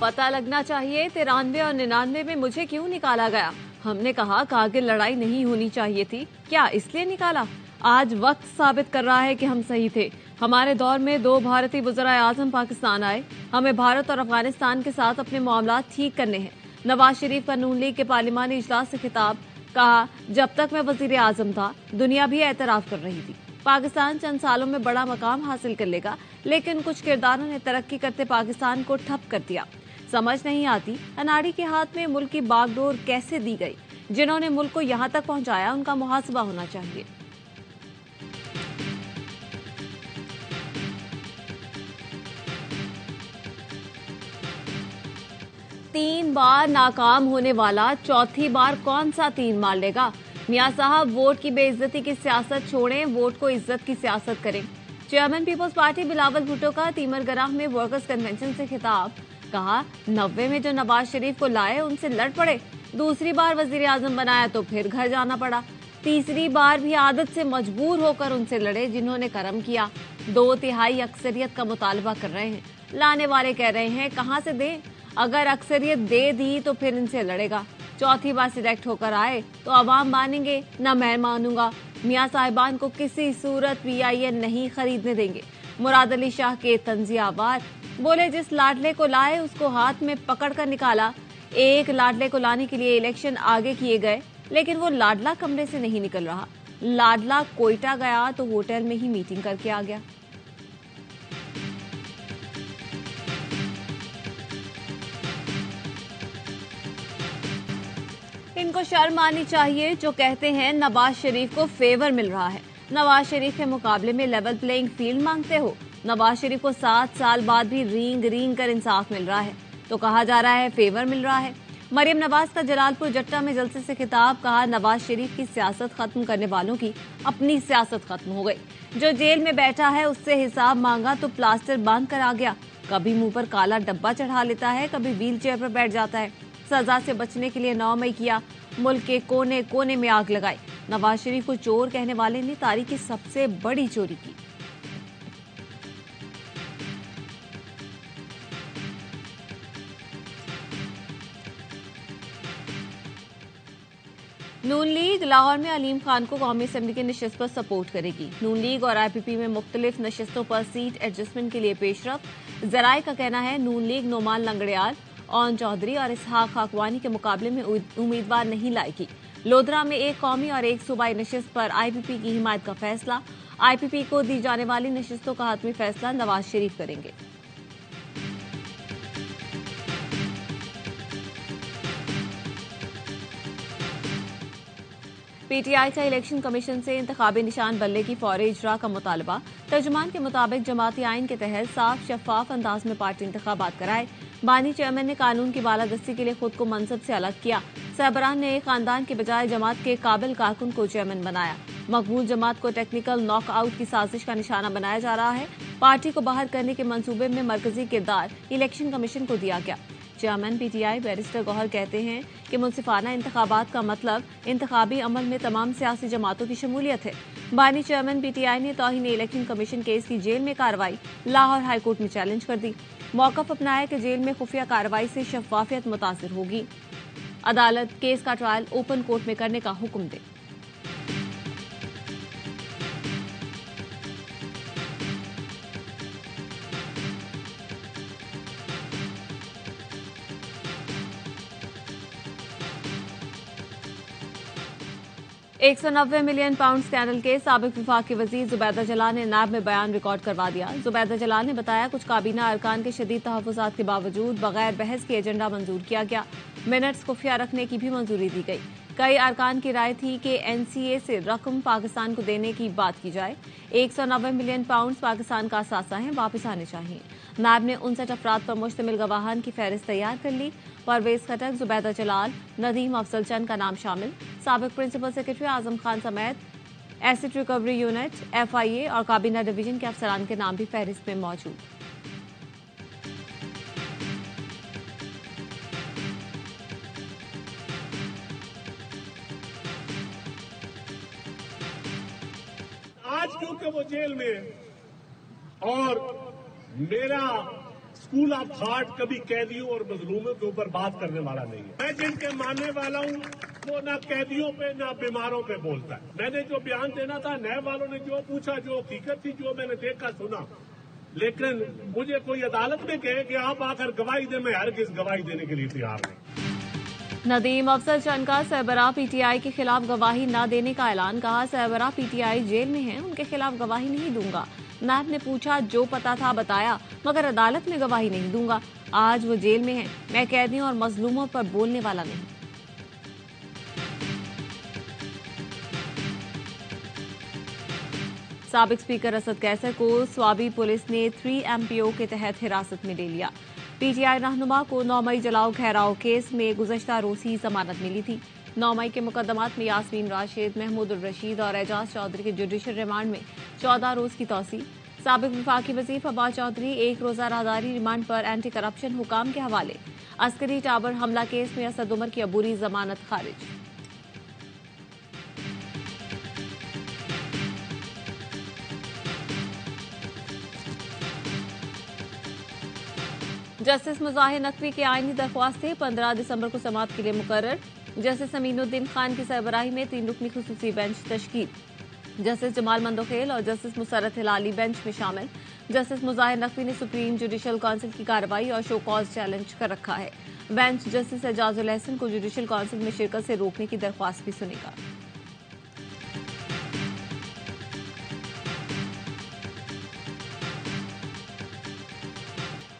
पता लगना चाहिए 93 और 99 में मुझे क्यों निकाला गया। हमने कहा कारगिल लड़ाई नहीं होनी चाहिए थी, क्या इसलिए निकाला? आज वक्त साबित कर रहा है कि हम सही थे। हमारे दौर में 2 भारतीय वज़ीर आज़म पाकिस्तान आए। हमें भारत और अफगानिस्तान के साथ अपने मामला ठीक करने हैं। नवाज शरीफ का नून लीग के पार्लिमानी इजलास से खिताब, कहा जब तक मैं वज़ीर आज़म था दुनिया भी एतराफ कर रही थी। पाकिस्तान चंद सालों में बड़ा मकाम हासिल कर लेगा, लेकिन कुछ किरदारों ने तरक्की करते पाकिस्तान को ठप कर दिया। समझ नहीं आती अनाड़ी के हाथ में मुल्क की बागडोर कैसे दी गई। जिन्होंने मुल्क को यहाँ तक पहुँचाया उनका मुहासबा होना चाहिए। तीन बार नाकाम होने वाला चौथी बार कौन सा तीन मार लेगा? मियां साहब वोट की बेइज्जती की सियासत छोड़ें, वोट को इज्जत की सियासत करें। Chairman Peoples Party Bilawal Bhutto का तीमरगराह में वर्कर्स कन्वेंशन से खिताब, कहा 90 में जो नवाज शरीफ को लाए उनसे लड़ पड़े, दूसरी बार वजीर आजम बनाया तो फिर घर जाना पड़ा, तीसरी बार भी आदत से मजबूर होकर उनसे लड़े जिन्होंने कर्म किया। 2/3 अक्सरियत का मुतालबा कर रहे हैं। लाने वाले कह रहे हैं कहां से दें, अगर अक्सरियत दे दी तो फिर इनसे लड़ेगा। चौथी बार सिलेक्ट होकर आए तो अवाम मानेंगे, न मैं मानूंगा। मियां साहिबान को किसी सूरत PIA नहीं खरीदने देंगे। मुराद अली शाह के तंजियावार बोले, जिस लाडले को लाए उसको हाथ में पकड़ कर निकाला। एक लाडले को लाने के लिए इलेक्शन आगे किए गए, लेकिन वो लाडला कमरे से नहीं निकल रहा। लाडला कोयटा गया तो होटल में ही मीटिंग करके आ गया। इनको शर्म आनी चाहिए जो कहते हैं नवाज शरीफ को फेवर मिल रहा है। नवाज शरीफ के मुकाबले में लेवल प्लेइंग फील्ड मांगते हो। नवाज शरीफ को 7 साल बाद भी रींग कर इंसाफ मिल रहा है, तो कहा जा रहा है फेवर मिल रहा है। मरियम नवाज का जलालपुर जट्टा में जलसे से खिताब, कहा नवाज शरीफ की सियासत खत्म करने वालों की अपनी सियासत खत्म हो गई। जो जेल में बैठा है उससे हिसाब मांगा तो प्लास्टर बांध कर आ गया। कभी मुंह पर काला डब्बा चढ़ा लेता है, कभी व्हील चेयर पर बैठ जाता है। सजा से बचने के लिए 9 मई किया, मुल्क के कोने कोने में आग लगाई। नवाज शरीफ को चोर कहने वाले ने तारीख की सबसे बड़ी चोरी की। नून लीग लाहौर में अलीम खान को कौमी असेंबली की नशिस्त पर सपोर्ट करेगी। नून लीग और IPP में मुख्तलिफ नशिस्तों पर सीट एडजस्टमेंट के लिए पेशरफ। जराये का कहना है नून लीग नोमान लंगड़ियाल, ओन चौधरी और इसहाक खाकवानी के मुकाबले में उम्मीदवार नहीं लाएगी। लोधरा में एक कौमी और एक सूबाई नशिस्त पर IPP की हिमायत का फैसला। IPP को दी जाने वाली नशिस्तों का हतमी फैसला नवाज शरीफ करेंगे। PTI का इलेक्शन कमीशन से इंतखाबी निशान बल्ले की फौरी इजरा का मुतालबा। तर्जुमान के मुताबिक जमाती आइन के तहत साफ शफाफ अंदाज में पार्टी इंतखाबात कराए। बानी चेयरमैन ने कानून की बालादस्ती के लिए खुद को मनसब से अलग किया। सरबराह ने एक खानदान के बजाय जमात के काबिल कारकुन को चेयरमैन बनाया। मकबूल जमात को टेक्निकल नॉकआउट की साजिश का निशाना बनाया जा रहा है। पार्टी को बाहर करने के मंसूबे में मरकजी किरदार इलेक्शन कमीशन को दिया गया। चेयरमैन PTI बैरिस्टर गौहर कहते हैं कि मुनसिफाना इंतखाबात का मतलब इंतखाबी अमल में तमाम सियासी जमातों की शमूलियत है। बानी चेयरमैन PTI ने तौहीन इलेक्शन कमीशन केस की जेल में कार्रवाई लाहौर हाईकोर्ट में चैलेंज कर दी। मौकफ अपनाया कि जेल में खुफिया कार्रवाई से शफाफियत मुतासिर होगी। अदालत केस का ट्रायल ओपन कोर्ट में करने का हुक्म दे। £190 मिलियन स्कैंडल के साबिक विफाकी वजीर जुबैदा जलाल ने नाब में बयान रिकॉर्ड करवा दिया। जुबैदा जलाल ने बताया कुछ काबीना अरकान के शदीद तहफ़्फ़ुज़ात के बावजूद बगैर बहस के एजेंडा मंजूर किया गया। मिनट्स खुफिया रखने की भी मंजूरी दी गई। कई अरकान की राय थी कि NCA से रकम पाकिस्तान को देने की बात की जाए। £190 मिलियन पाकिस्तान का असासा है, वापस आने चाहिए। नायब ने 59 अफराद पर मुश्तमिल गवाहान की फहरिस्त तैयार कर ली। परवेज खटक, जुबैदा जलाल, नदीम अफजल चंद का नाम शामिल। साबिक प्रिंसिपल सेक्रेटरी आजम खान समेत एसेट रिकवरी यूनिट, FIA और काबीना डिवीजन के अफसरान के नाम भी फहरिस्त में मौजूद। आज क्योंकि वो जेल में और मेरा स्कूल ऑफ थॉट कभी कैदियों और मजलूमों के ऊपर बात करने वाला नहीं है। मैं जिनके मानने वाला हूँ वो ना कैदियों पे ना बीमारों पे बोलता है। मैंने जो बयान देना था, नए वालों ने जो पूछा, जो हकीकत थी, जो मैंने देखा सुना, लेकिन मुझे कोई अदालत में कहे कि आप आकर गवाही दें, मैं हरगिज़ गवाही देने के लिए तैयार नहीं। नदीम अफजल चंद का सरबराह पीटीआई के खिलाफ गवाही न देने का ऐलान। कहा, सरबराह पीटीआई जेल में हैं, उनके खिलाफ गवाही नहीं दूंगा। नायब ने पूछा, जो पता था बताया, मगर अदालत में गवाही नहीं दूंगा। आज वो जेल में हैं, मैं कैदियों और मजलूमों पर बोलने वाला नहीं। साबिक स्पीकर असद कैसर को स्वाबी पुलिस ने 3 MPO के तहत हिरासत में ले लिया। पीटीआई रहनुमा को 9 मई जलाओ घेराव केस में गुज़श्ता रोज ही जमानत मिली थी। 9 मई के मुकदमात में यास्मीन राशिद, महमूद उर रशीद और एजाज चौधरी के जुडिशल रिमांड में 14 रोज की तौसी। साबिक वफाकी वज़ीर फवाद चौधरी 1 रोजा राहदारी रिमांड पर एंटी करप्शन हुकाम के हवाले। अस्करी टावर हमला केस में असद उमर की अबूरी जमानत खारिज। जस्टिस मुजाहिर नकवी की आईनी दरख्वास्तें 15 दिसंबर को समाअत के लिए मुकर्रर। जस्टिस अमीनुद्दीन खान की सरबराही में 3 रुकनी खुसूसी बेंच तश्कील। जस्टिस जमाल मंदोखेल और जस्टिस मुसरत हिलाली बेंच में शामिल। जस्टिस मुजाहिर नकवी ने सुप्रीम जुडिशल काउंसिल की कार्रवाई और शो कॉज चैलेंज कर रखा है। बेंच जस्टिस एजाजुल एहसन को जुडिशल काउंसिल में शिरकत से रोकने की दरख्वास्त भी सुनेगा।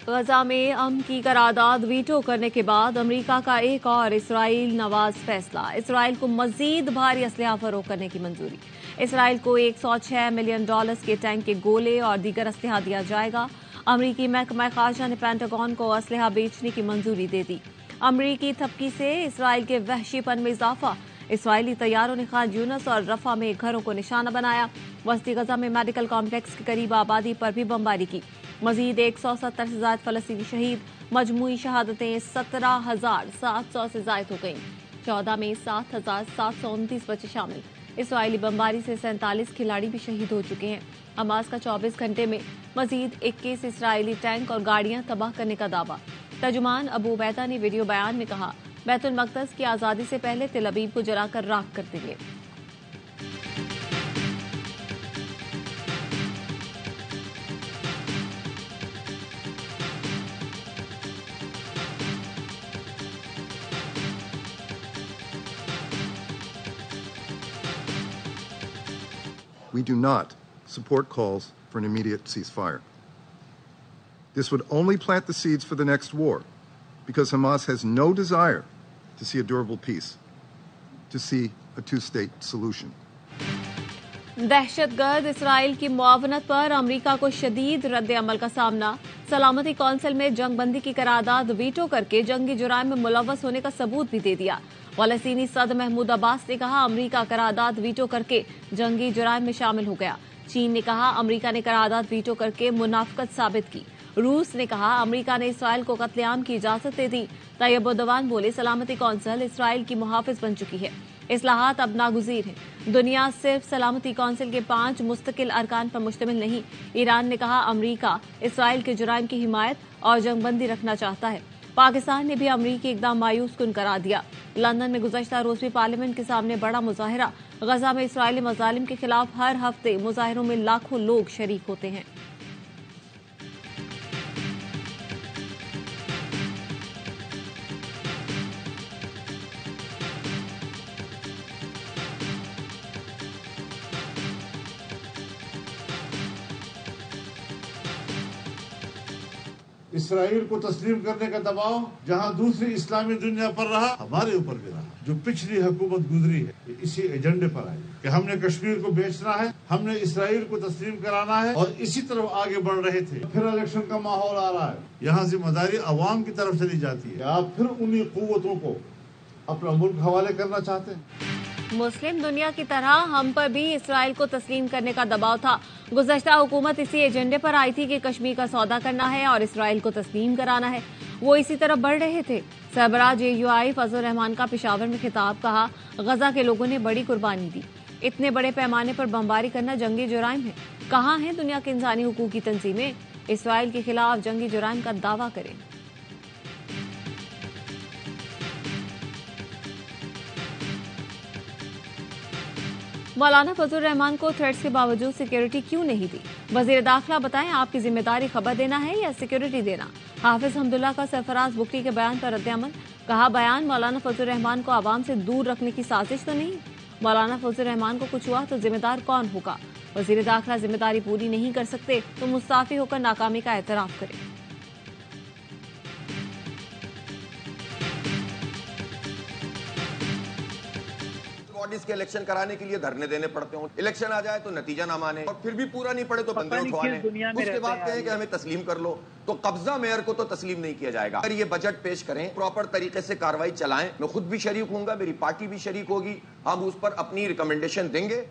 गजा में अमन की करारदाद वीटो करने के बाद अमेरिका का एक और इसराइल नवाज फैसला। इसराइल को मजीद भारी असलहा फरोख्त करने की मंजूरी। इसराइल को $106 मिलियन के टैंक के गोले और दीगर असलहा दिया जाएगा। अमरीकी महकमा खारजा ने पेंटागन को असलहा बेचने की मंजूरी दे दी। अमरीकी थपकी से इसराइल के वहशीपन में इजाफा। इसराइली तैयारों ने खान यूनस और रफा में घरों को निशाना बनाया। वस्ती गजा में मेडिकल कॉम्प्लेक्स के करीब आबादी पर भी बमबारी की। मजीद 170 से ज्यादा फलस्तीनी शहीद। मजमूई शहादतें 17,700 से ज्यादा हो गईं। 14 में 7,729 बच्चे शामिल। इसराइली बमबारी से 47 खिलाड़ी भी शहीद हो चुके हैं। हमास का 24 घंटे में मजीद 21 इसराइली टैंक और गाड़ियां तबाह करने का दावा। तर्जुमान अबू उबैदा ने वीडियो बयान में कहा, बैतुल मक़दस की आज़ादी से पहले तेल अवीव को जलाकर राख कर देंगे। We do not support calls for an immediate ceasefire. This would only plant the seeds for the next war, because Hamas has no desire to see a durable peace, to see a two-state solution. दहशतगर्द Israel की मुआवनत पर अमरीका को शदीद रद्द अमल का सामना। सलामती कौंसिल में जंगबंदी की करारदाद वीटो करके जंगी जुराइम में मुलव्वस होने का सबूत भी दे दिया। फ़लस्तीनी सदर महमूद अब्बास ने कहा, अमरीका करारदाद वीटो करके जंगी जुराइम में शामिल हो गया। चीन ने कहा, अमरीका ने करारदाद वीटो करके मुनाफिकत साबित की। रूस ने कहा, अमरीका ने इसराइल को कत्लेआम की इजाजत दे दी। तैयब उर्दवान बोले, सलामती कौंसिल इसराइल की मुहाफिज बन चुकी है। इस्लाहात अब नागुज़ीर हैं। दुनिया सिर्फ सलामती कौंसिल के 5 मुस्तकिल अरकान पर मुश्तमिल नहीं। ईरान ने कहा, अमरीका इसराइल के जुराइम की हिमायत और जंगबंदी रखना चाहता है। पाकिस्तान ने भी अमरीकी इकदाम मायूस कुन करार दिया। लंदन में गुज़श्ता रोज भी पार्लियामेंट के सामने बड़ा मुजाहिरा। गजा में इसराइली मज़ालिम के खिलाफ हर हफ्ते मुजाहिरों में लाखों लोग शरीक होते हैं। इसराइल को तस्लीम करने का दबाव जहां दूसरी इस्लामी दुनिया पर रहा, हमारे ऊपर भी रहा। जो पिछली हुकूमत गुजरी है इसी एजेंडे पर आई कि हमने कश्मीर को बेचना है, हमने इसराइल को तस्लीम कराना है, और इसी तरफ आगे बढ़ रहे थे। फिर इलेक्शन का माहौल आ रहा है, यहाँ जिम्मेदारी अवाम की तरफ चली जाती है। आप फिर उन्हीं कुव्वतों को अपना मुल्क हवाले करना चाहते हैं। मुस्लिम दुनिया की तरह हम पर भी इसराइल को तस्लीम करने का दबाव था। गुज़श्ता हुकूमत इसी एजेंडे पर आई थी कि कश्मीर का सौदा करना है और इसराइल को तस्लीम कराना है। वो इसी तरफ बढ़ रहे थे। सरबराह JUI फजल रहमान का पेशावर में खिताब। कहा, गजा के लोगों ने बड़ी कुर्बानी दी। इतने बड़े पैमाने पर बमबारी करना जंगी जुराइम है। कहाँ हैं दुनिया की इंसानी हुकूक की तंजीमें? इसराइल के खिलाफ जंगी जुर्म का दावा करें। मौलाना फजल रहमान को थ्रेट्स के बावजूद सिक्योरिटी क्यों नहीं दी? वजीर दाखिला बताएं, आपकी जिम्मेदारी खबर देना है या सिक्योरिटी देना? हाफिज हमदुल्ला का सरफराज बुकटी के बयान पर रद्द-ए-अमल। कहा, बयान मौलाना फजल रहमान को आवाम से दूर रखने की साजिश तो नहीं? मौलाना फजल रहमान को कुछ हुआ तो जिम्मेदार कौन होगा? वजीर दाखिला जिम्मेदारी पूरी नहीं कर सकते तो मुस्ताफी होकर नाकामी का एतराफ करें। इसके इलेक्शन कराने के लिए धरने देने पड़ते हो, इलेक्शन आ जाए तो नतीजा ना माने और फिर भी पूरा नहीं पड़े तो बंदे उठवाने, उसके बाद कहें कि हमें तस्लीम कर लो, तो कब्जा मेयर को तो तस्लीम नहीं किया जाएगा। अगर ये बजट पेश करें, प्रॉपर तरीके से कार्रवाई चलाएं, मैं खुद भी शरीक हूंगा, मेरी पार्टी भी शरीक होगी, हम उस पर अपनी रिकमेंडेशन देंगे।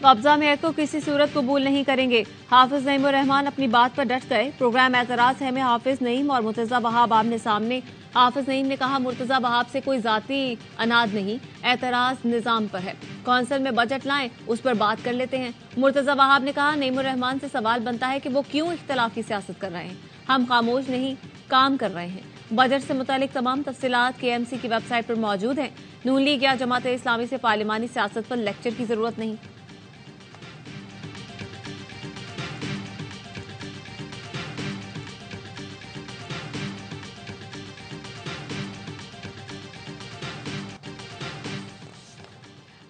कब्जा मेयर को किसी सूरत कबूल नहीं करेंगे। हाफिज नईम उर रहमान अपनी बात पर डट गए। प्रोग्राम एतराज है में हाफिज नईम और मुर्तजा वहाब आमने सामने। हाफिज नईम ने कहा, मुर्तजा वहाब से कोई जाती अनाद नहीं, एतराज निजाम पर है। कौंसिल में बजट लाएं, उस पर बात कर लेते हैं। मुर्तजा वहाब ने कहा, नईम उर रहमान से सवाल बनता है कि वो क्यों इख्तिलाफ की सियासत कर रहे हैं। हम खामोश नहीं, काम कर रहे हैं। बजट से मुतालिक तमाम तफसीलात KMC की वेबसाइट पर मौजूद हैं। नून लीग या जमात इस्लामी से पार्लिमानी सियासत पर लेक्चर की जरूरत नहीं।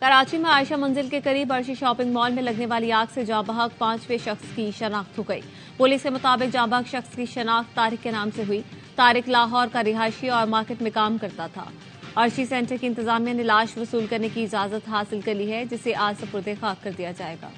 कराची में आयशा मंजिल के करीब अर्शी शॉपिंग मॉल में लगने वाली आग से जाँ बहक 5वें शख्स की शनाख्त हो गई। पुलिस के मुताबिक जाँ बहक शख्स की शनाख्त तारिक के नाम से हुई। तारिक लाहौर का रिहायशी और मार्केट में काम करता था। अर्शी सेंटर की इंतजामिया ने लाश वसूल करने की इजाजत हासिल कर ली है, जिसे आज सुपुर्द खाक कर दिया जाएगा।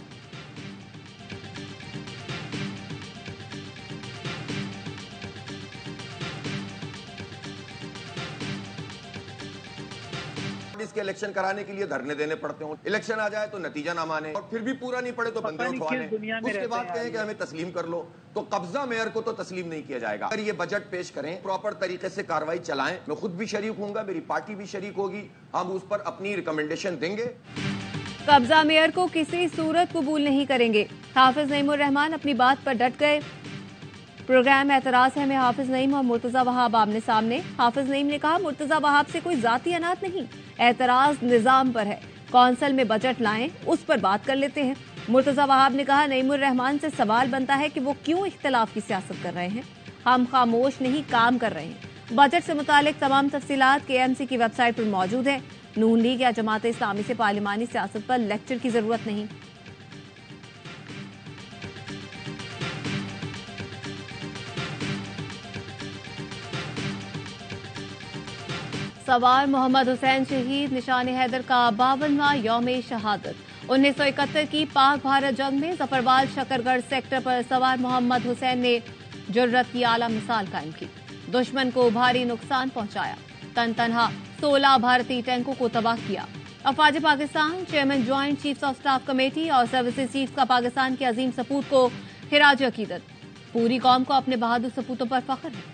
इसके इलेक्शन कराने के लिए धरने देने पड़ते हो, इलेक्शन आ जाए तो नतीजा ना माने और फिर भी पूरा नहीं पड़े तो बंदे उठवाने, उसके बाद कहें कि हमें तस्लीम कर लो, तो कब्जा मेयर को तो तस्लीम नहीं किया जाएगा। अगर ये बजट पेश करें, प्रॉपर तरीके से कार्रवाई चलाएं, मैं खुद भी शरीक हूंगा, मेरी पार्टी भी शरीक होगी, हम उस पर अपनी रिकमेंडेशन देंगे। कब्जा मेयर को किसी सूरत कबूल नहीं करेंगे। हाफिज नईम उर रहमान अपनी बात पर डट गए। प्रोग्राम एतराज है में हाफिज नईम और मुर्तजा वहाब आमने सामने। हाफिज नईम ने कहा, मुर्तजा वहाब से कोई जाती अनाद नहीं, एतराज निजाम पर है। कौंसिल में बजट लाएं, उस पर बात कर लेते हैं। मुर्तजा वहाब ने कहा, नईम उर रहमान से सवाल बनता है कि वो क्यों इख्तिलाफ की सियासत कर रहे हैं। हम खामोश नहीं, काम कर रहे हैं। बजट से मुतालिक तमाम तफसीलात KMC की वेबसाइट पर मौजूद है। नून लीग या जमात इस्लामी से पार्लिमानी सियासत पर लेक्चर की जरूरत नहीं। सवार मोहम्मद हुसैन शहीद निशान हैदर का 52वां यौम शहादत। 1971 की पाक भारत जंग में जफरवाल शकरगढ़ सेक्टर पर सवार मोहम्मद हुसैन ने जुर्रत की आला मिसाल कायम की। दुश्मन को भारी नुकसान पहुंचाया। तनहा 16 भारतीय टैंकों को तबाह किया। अफवाज Pakistan, chairman joint chiefs of staff committee और सर्विसेज चीफ का पाकिस्तान के अजीम सपूत को खिराज अकीदत। पूरी कौम को अपने बहादुर सपूतों पर फख्र है।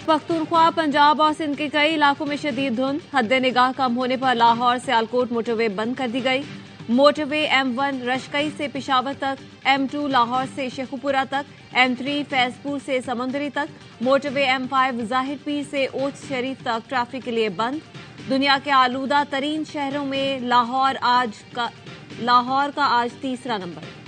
पख्तूनख्वा, पंजाब और सिंध के कई इलाकों में शदीद धुंध। हद निगाह कम होने पर लाहौर सियालकोट मोटरवे बंद कर दी गई। मोटरवे M1 रशकई से पेशावर तक, M2 लाहौर से शेखुपुरा तक, M3 फैजपुर से समुंदरी तक, मोटरवे M5 जाहिर पीर से ओच शरीफ तक ट्रैफिक के लिए बंद। दुनिया के आलूदा तरीन शहरों में लाहौर का आज तीसरा नंबर।